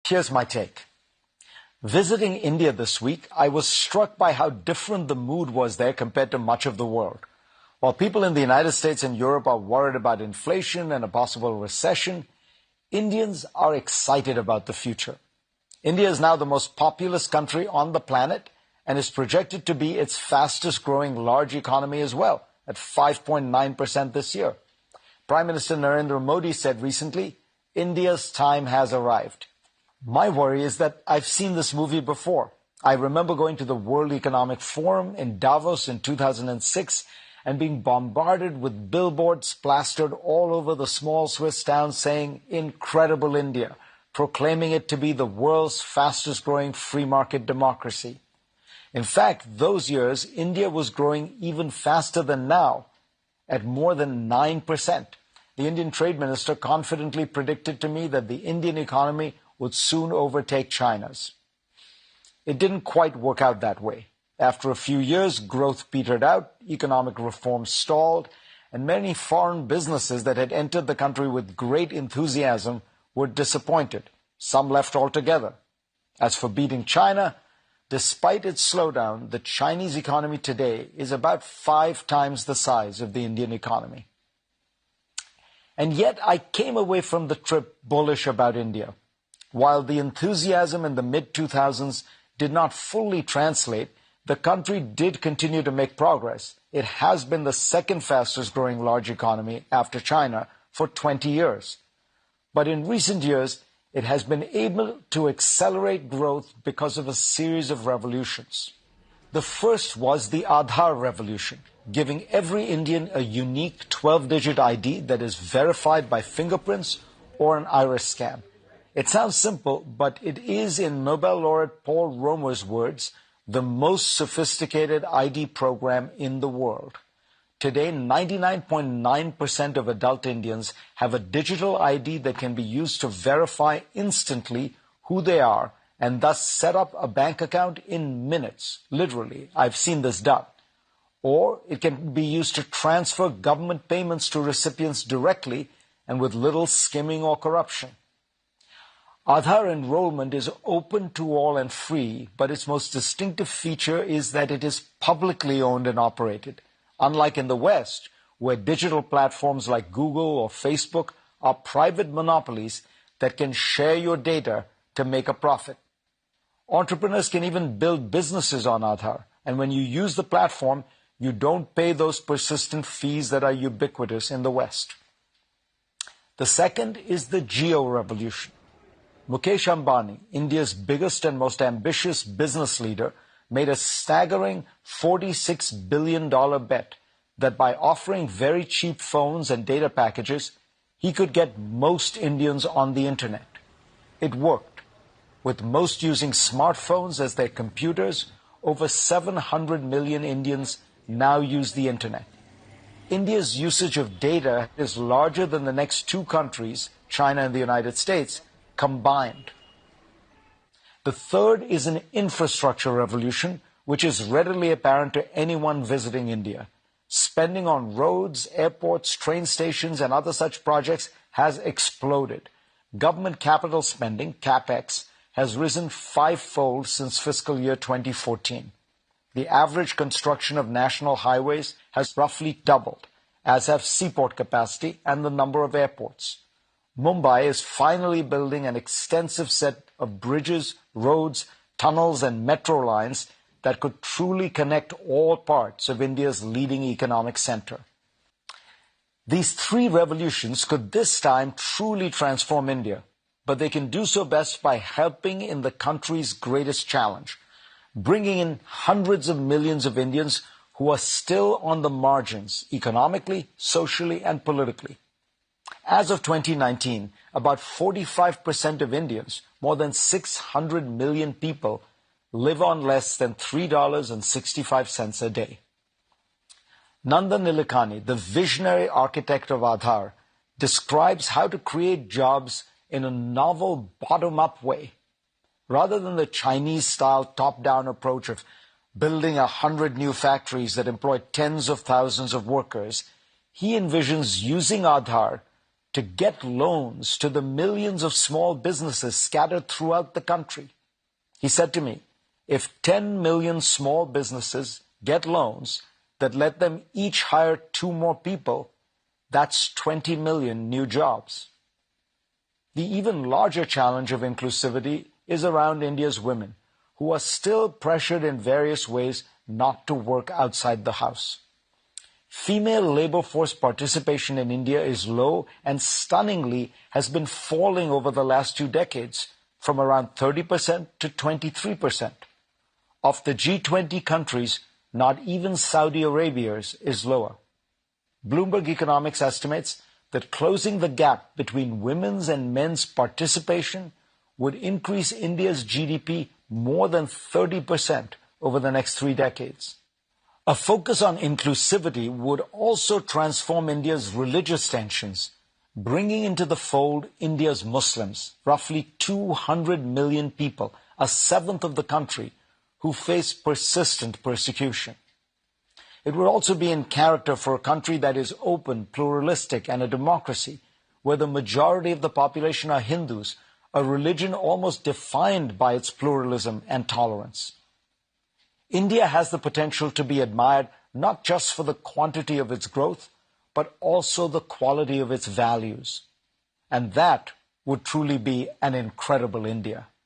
Here's my take. Visiting India this week, I was struck by how different the mood was there compared to much of the world. While people in the United States and Europe are worried about inflation and a possible recession, Indians are excited about the future. India is now the most populous country on the planet and is projected to be its fastest growing large economy as well, at 5.9% this year. Prime Minister Narendra Modi said recently, India's time has arrived. My worry is that I've seen this movie before. I remember going to the World Economic Forum in Davos in 2006 and being bombarded with billboards plastered all over the small Swiss town saying, "Incredible India," proclaiming it to be the world's fastest growing free market democracy. In fact, those years, India was growing even faster than now, at more than 9%. The Indian Trade Minister confidently predicted to me that the Indian economy would soon overtake China's. It didn't quite work out that way. After a few years, growth petered out, economic reforms stalled, and many foreign businesses that had entered the country with great enthusiasm were disappointed. Some left altogether. As for beating China, despite its slowdown, the Chinese economy today is about 5 times the size of the Indian economy. And yet I came away from the trip bullish about India. While the enthusiasm in the mid-2000s did not fully translate, the country did continue to make progress. It has been the second fastest growing large economy after China for 20 years. But in recent years, it has been able to accelerate growth because of a series of revolutions. The first was the Aadhaar revolution, giving every Indian a unique 12-digit ID that is verified by fingerprints or an iris scan. It sounds simple, but it is, in Nobel laureate Paul Romer's words, the most sophisticated ID program in the world. Today, 99.9% of adult Indians have a digital ID that can be used to verify instantly who they are and thus set up a bank account in minutes. Literally, I've seen this done. Or it can be used to transfer government payments to recipients directly and with little skimming or corruption. Aadhaar enrollment is open to all and free, but its most distinctive feature is that it is publicly owned and operated. Unlike in the West, where digital platforms like Google or Facebook are private monopolies that can share your data to make a profit. Entrepreneurs can even build businesses on Aadhaar, and when you use the platform, you don't pay those persistent fees that are ubiquitous in the West. The second is the geo-revolution. Mukesh Ambani, India's biggest and most ambitious business leader, made a staggering $46 billion bet that by offering very cheap phones and data packages, he could get most Indians on the internet. It worked. With most using smartphones as their computers, over 700 million Indians now use the internet. India's usage of data is larger than the next 2 countries, China and the United States, combined. The third is an infrastructure revolution, which is readily apparent to anyone visiting India. Spending on roads, airports, train stations, and other such projects has exploded. Government capital spending, CapEx, has risen 5-fold since fiscal year 2014. The average construction of national highways has roughly doubled, as have seaport capacity and the number of airports. Mumbai is finally building an extensive set of bridges, roads, tunnels, and metro lines that could truly connect all parts of India's leading economic center. These 3 revolutions could this time truly transform India, but they can do so best by helping in the country's greatest challenge, bringing in hundreds of millions of Indians who are still on the margins economically, socially, and politically. As of 2019, about 45% of Indians, more than 600 million people, live on less than $3.65 a day. Nandan Nilekani, the visionary architect of Aadhaar, describes how to create jobs in a novel bottom-up way. Rather than the Chinese-style top-down approach of building 100 new factories that employ tens of thousands of workers, he envisions using Aadhaar to get loans to the millions of small businesses scattered throughout the country. He said to me, if 10 million small businesses get loans that let them each hire 2 more people, that's 20 million new jobs. The even larger challenge of inclusivity is around India's women, who are still pressured in various ways not to work outside the house. Female labor force participation in India is low and stunningly has been falling over the last 2 decades, from around 30% to 23%. Of the G20 countries, not even Saudi Arabia's is lower. Bloomberg Economics estimates that closing the gap between women's and men's participation would increase India's GDP more than 30% over the next 3 decades. A focus on inclusivity would also transform India's religious tensions, bringing into the fold India's Muslims, roughly 200 million people, a seventh of the country, who face persistent persecution. It would also be in character for a country that is open, pluralistic, and a democracy, where the majority of the population are Hindus, a religion almost defined by its pluralism and tolerance. India has the potential to be admired not just for the quantity of its growth, but also the quality of its values. And that would truly be an incredible India.